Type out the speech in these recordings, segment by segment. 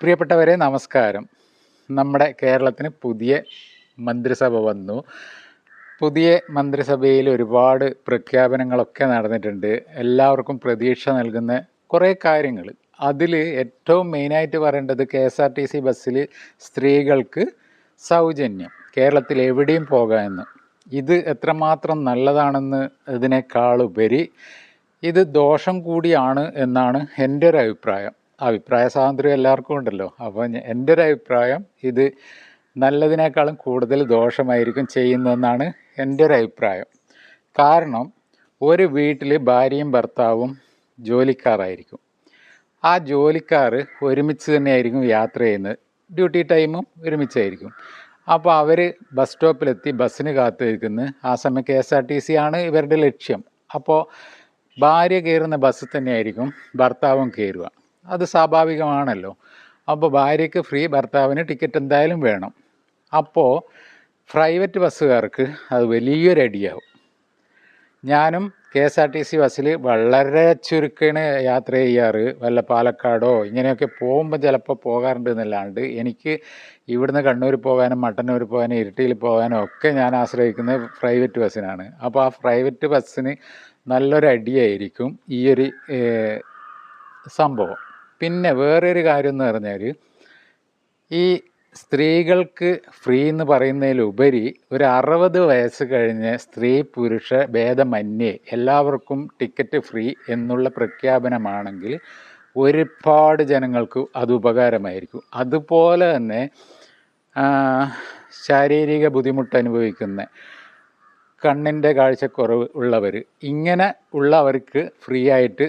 പ്രിയപ്പെട്ടവരെ നമസ്കാരം. നമ്മുടെ കേരളത്തിന് പുതിയ മന്ത്രിസഭ വന്നു. പുതിയ മന്ത്രിസഭയിൽ ഒരുപാട് പ്രഖ്യാപനങ്ങളൊക്കെ നടന്നിട്ടുണ്ട്. എല്ലാവർക്കും പ്രതീക്ഷ നൽകുന്ന കുറേ കാര്യങ്ങൾ. അതിൽ ഏറ്റവും മെയിനായിട്ട് പറയേണ്ടത് KSRTC ബസ്സിൽ സ്ത്രീകൾക്ക് സൗജന്യം, കേരളത്തിൽ എവിടെയും പോകാമെന്ന്. ഇത് എത്രമാത്രം നല്ലതാണെന്ന് ഇതിനേക്കാളുപരി ഇത് ദോഷം കൂടിയാണ് എന്നാണ് എൻ്റെ ഒരു അഭിപ്രായം. അഭിപ്രായ സ്വാതന്ത്ര്യം എല്ലാവർക്കും ഉണ്ടല്ലോ. അപ്പോൾ എൻ്റെ ഒരു അഭിപ്രായം ഇത് നല്ലതിനേക്കാളും കൂടുതൽ ദോഷമായിരിക്കും ചെയ്യുന്നതെന്നാണ് എൻ്റെ ഒരു അഭിപ്രായം. കാരണം ഒരു വീട്ടിൽ ഭാര്യയും ഭർത്താവും ജോലിക്കാരായിരിക്കും. ആ ജോലിക്കാർ ഒരുമിച്ച് തന്നെയായിരിക്കും യാത്ര ചെയ്യുന്നത്. ഡ്യൂട്ടി ടൈമും ഒരുമിച്ചായിരിക്കും. അപ്പോൾ അവർ ബസ് സ്റ്റോപ്പിലെത്തി ബസ്സിന് കാത്തു നിൽക്കുന്നു. ആ സമയം KSRTC ആണ് ഇവരുടെ ലക്ഷ്യം. അപ്പോൾ ഭാര്യ കയറുന്ന ബസ് തന്നെയായിരിക്കും ഭർത്താവും കയറുക. അത് സ്വാഭാവികമാണല്ലോ. അപ്പോൾ ഭാര്യയ്ക്ക് ഫ്രീ, ഭർത്താവിന് ടിക്കറ്റ് എന്തായാലും വേണം. അപ്പോൾ പ്രൈവറ്റ് ബസ്സുകാർക്ക് അത് വലിയൊരു അടിയാവും. ഞാനും KSRTC ബസ്സിൽ വളരെ ചുരുക്കമാണ് യാത്ര ചെയ്യാറ്. വല്ല പാലക്കാടോ ഇങ്ങനെയൊക്കെ പോകുമ്പോൾ ചിലപ്പോൾ പോകാറുണ്ട് എന്നല്ലാണ്ട് എനിക്ക് ഇവിടുന്ന് കണ്ണൂർ പോകാനും മട്ടന്നൂർ പോകാനും ഇരിട്ടിയിൽ പോകാനും ഒക്കെ ഞാൻ ആശ്രയിക്കുന്നത് പ്രൈവറ്റ് ബസ്സിനാണ്. അപ്പോൾ ആ പ്രൈവറ്റ് ബസ്സിന് നല്ലൊരു അടിയായിരിക്കും ഈ ഒരു സംഭവം. പിന്നെ വേറൊരു കാര്യം എന്ന് പറഞ്ഞാൽ, ഈ സ്ത്രീകൾക്ക് ഫ്രീ എന്ന് പറയുന്നതിലുപരി ഒരു 60 വയസ്സ് കഴിഞ്ഞ് സ്ത്രീ പുരുഷ ഭേദമന്യേ എല്ലാവർക്കും ടിക്കറ്റ് ഫ്രീ എന്നുള്ള പ്രഖ്യാപനമാണെങ്കിൽ ഒരുപാട് ജനങ്ങൾക്ക് അത് ഉപകാരമായിരിക്കും. അതുപോലെ തന്നെ ശാരീരിക ബുദ്ധിമുട്ട് അനുഭവിക്കുന്ന, കണ്ണിൻ്റെ കാഴ്ചക്കുറവ് ഉള്ളവർ, ഇങ്ങനെ ഉള്ളവർക്ക് ഫ്രീ ആയിട്ട്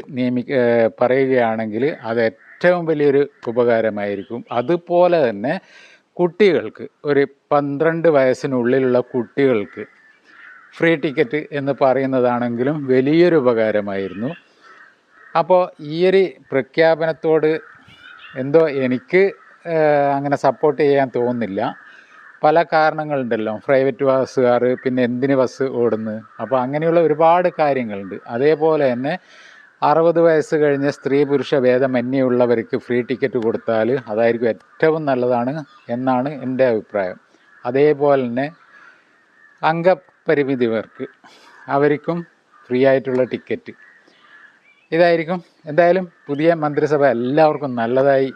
പറയുകയാണെങ്കിൽ അത് ഏറ്റവും വലിയൊരു ഉപകാരമായിരിക്കും. അതുപോലെ തന്നെ കുട്ടികൾക്ക്, ഒരു 12 വയസ്സിനുള്ളിലുള്ള കുട്ടികൾക്ക് ഫ്രീ ടിക്കറ്റ് എന്ന് പറയുന്നതാണെങ്കിലും വലിയൊരു ഉപകാരമായിരുന്നു. അപ്പോൾ ഈ ഒരു പ്രഖ്യാപനത്തോട് എന്തോ എനിക്ക് അങ്ങനെ സപ്പോർട്ട് ചെയ്യാൻ തോന്നുന്നില്ല. പല കാരണങ്ങളുണ്ടല്ലോ. പ്രൈവറ്റ് ബസ്സുകാർ പിന്നെ എന്തിന് ബസ് ഓടുന്നു, അപ്പോൾ അങ്ങനെയുള്ള ഒരുപാട് കാര്യങ്ങളുണ്ട്. അതേപോലെ തന്നെ 60 വയസ്സ് കഴിഞ്ഞ സ്ത്രീ പുരുഷ ഭേദമന്യേ ഉള്ളവർക്ക് ഫ്രീ ടിക്കറ്റ് കൊടുത്താൽ അതായിരിക്കും ഏറ്റവും നല്ലതാണ് എന്നാണ് എൻ്റെ അഭിപ്രായം. അതേപോലെ തന്നെ അംഗപരിമിതിവർക്ക് അവർക്കും ഫ്രീ ആയിട്ടുള്ള ടിക്കറ്റ്. ഇതായിരിക്കും. എന്തായാലും പുതിയ മന്ത്രിസഭ എല്ലാവർക്കും നല്ലതായി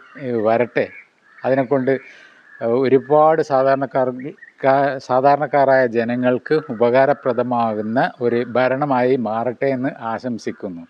വരട്ടെ. അതിനെക്കൊണ്ട് ഒരുപാട് സാധാരണക്കാരായ ജനങ്ങൾക്ക് ഉപകാരപ്രദമാകുന്ന ഒരു ഭരണമായി മാറട്ടെ എന്ന് ആശംസിക്കുന്നു.